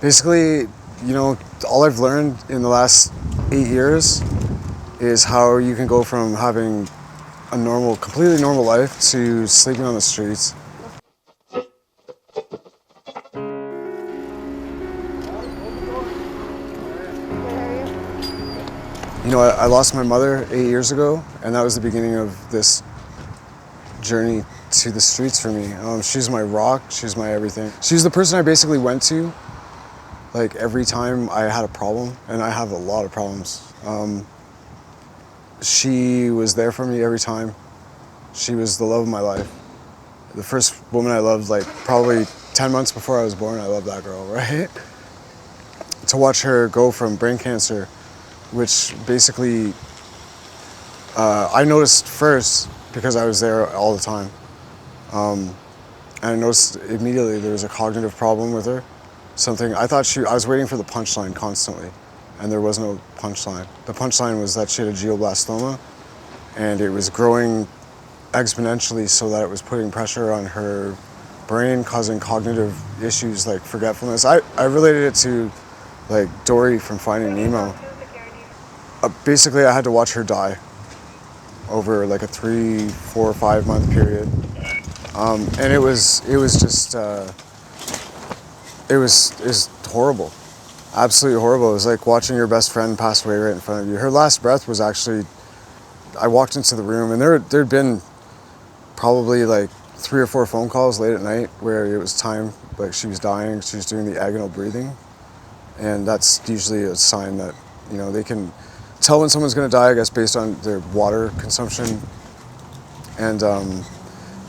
Basically, all I've learned in the last 8 years is how you can go from having a completely normal life to sleeping on the streets. I lost my mother 8 years ago, and that was the beginning of this journey to the streets for me. She's my rock, she's my everything. She's the person I basically went to, like, every time I had a problem, and I have a lot of problems. She was there for me every time. She was the love of my life. The first woman I loved, like, probably 10 months before I was born, I loved that girl, right? To watch her go from brain cancer, which basically I noticed first because I was there all the time. And I noticed immediately there was a cognitive problem with her. I was waiting for the punchline constantly, and there was no punchline. The punchline was that she had a glioblastoma, and it was growing exponentially so that it was putting pressure on her brain, causing cognitive issues like forgetfulness. I related it to, like, Dory from Finding Nemo. Basically, I had to watch her die over like a 3, 4, 5 month period, and it was just it was horrible, absolutely horrible. It was like watching your best friend pass away right in front of you. Her last breath was actually, I walked into the room, and there'd been probably like 3 or 4 phone calls late at night where it was time, like, she was dying, she was doing the agonal breathing, and that's usually a sign that they can tell when someone's going to die, I guess, based on their water consumption. And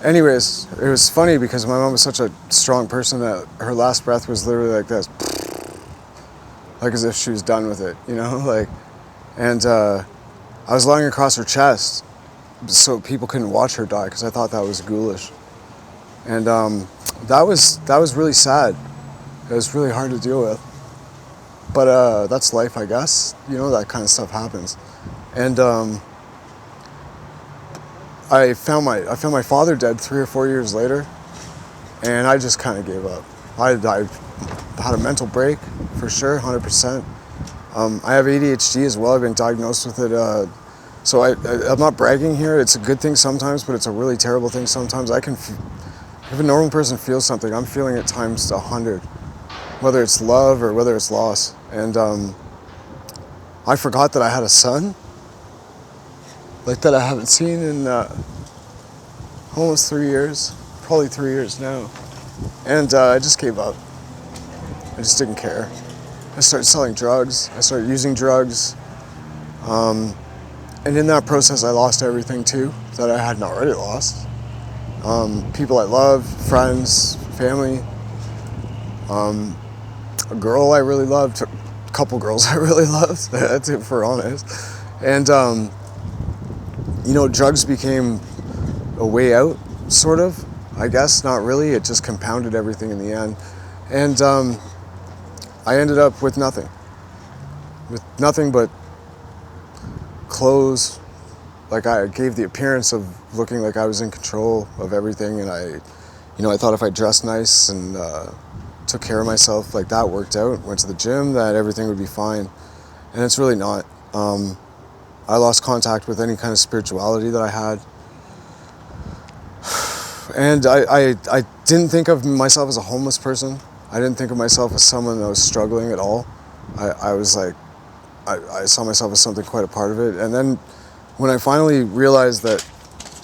anyways, it was funny because my mom was such a strong person that her last breath was literally like this, like as if she was done with it, like. And I was lying across her chest so people couldn't watch her die because I thought that was ghoulish. And that was really sad. It was really hard to deal with. But that's life, I guess. That kind of stuff happens. And I found my father dead 3 or 4 years later, and I just kind of gave up. I had a mental break, for sure, 100%. I have ADHD as well. I've been diagnosed with it. So I'm not bragging here. It's a good thing sometimes, but it's a really terrible thing sometimes. If a normal person feels something, I'm feeling it times 100. Whether it's love or whether it's loss. And I forgot that I had a son, like, that I haven't seen in almost 3 years, probably 3 years now. And I just gave up. I just didn't care. I started selling drugs. I started using drugs. And in that process, I lost everything too that I hadn't already lost. People I love, friends, family. A girl I really loved, a couple girls I really loved, that's it, for honest. And, drugs became a way out, sort of, I guess, not really. It just compounded everything in the end. And I ended up with nothing but clothes. Like, I gave the appearance of looking like I was in control of everything, and I thought if I dressed nice and took care of myself, like, that worked out, went to the gym, that everything would be fine. And it's really not. I lost contact with any kind of spirituality that I had. And I didn't think of myself as a homeless person. I didn't think of myself as someone that was struggling at all. I was like, I saw myself as something quite a part of it. And then when I finally realized that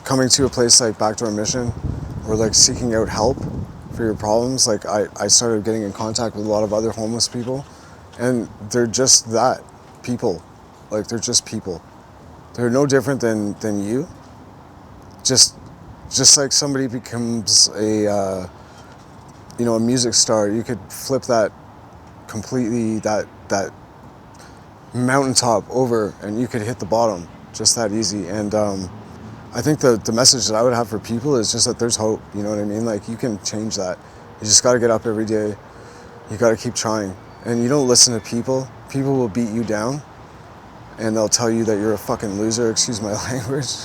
coming to a place like Backdoor Mission, or like seeking out help for your problems, like, I started getting in contact with a lot of other homeless people, and they're just that, people. Like, they're just people. They're no different than you. Just like somebody becomes a music star, you could flip that completely, that mountaintop over, and you could hit the bottom just that easy. And I think the message that I would have for people is just that there's hope, you know what I mean? Like, you can change that. You just got to get up every day. You got to keep trying. And you don't listen to people. People will beat you down, and they'll tell you that you're a fucking loser, excuse my language,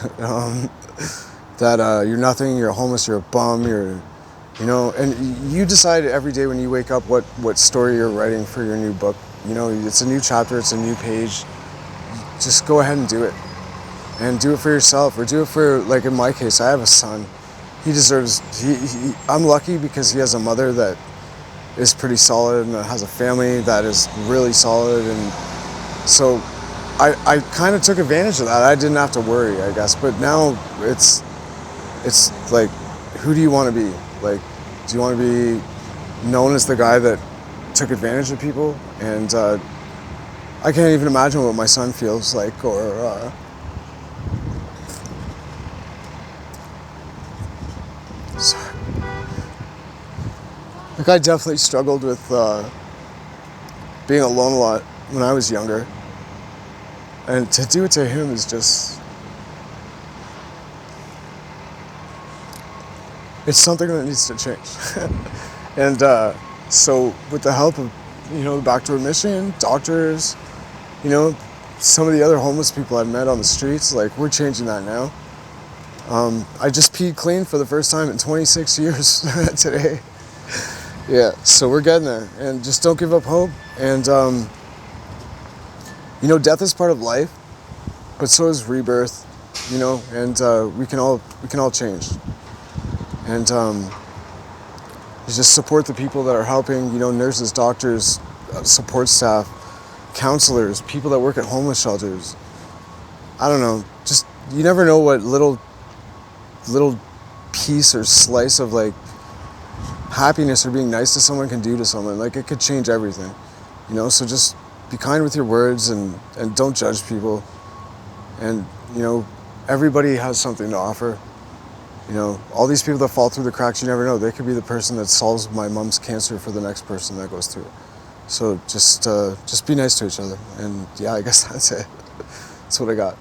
that you're nothing, you're homeless, you're a bum, you're You know, and you decide every day when you wake up what story you're writing for your new book. You know, it's a new chapter, it's a new page. Just go ahead and do it. And do it for yourself, or do it for, like in my case, I have a son. He deserves, I'm lucky because he has a mother that is pretty solid and has a family that is really solid. And so I kind of took advantage of that. I didn't have to worry, I guess. But now it's like, who do you want to be? Like, do you want to be known as the guy that took advantage of people? And I can't even imagine what my son feels like, or sorry. Like, I definitely struggled with being alone a lot when I was younger. And to do it to him is just, it's something that needs to change. And so with the help of, you know, Back to Remission, doctors, you know, some of the other homeless people I've met on the streets, like, we're changing that now. I just peed clean for the first time in 26 years today. Yeah, so we're getting there, and just don't give up hope. And you know, death is part of life, but so is rebirth. You know, and we can all change. And you just support the people that are helping. You know, nurses, doctors, support staff, counselors, people that work at homeless shelters. I don't know. Just, you never know what little piece or slice of, like, happiness or being nice to someone can do to someone. Like, it could change everything, you know. So just be kind with your words, and don't judge people. And, you know, everybody has something to offer. You know, all these people that fall through the cracks, you never know. They could be the person that solves my mom's cancer for the next person that goes through it. So just be nice to each other. And yeah, I guess that's it. That's what I got.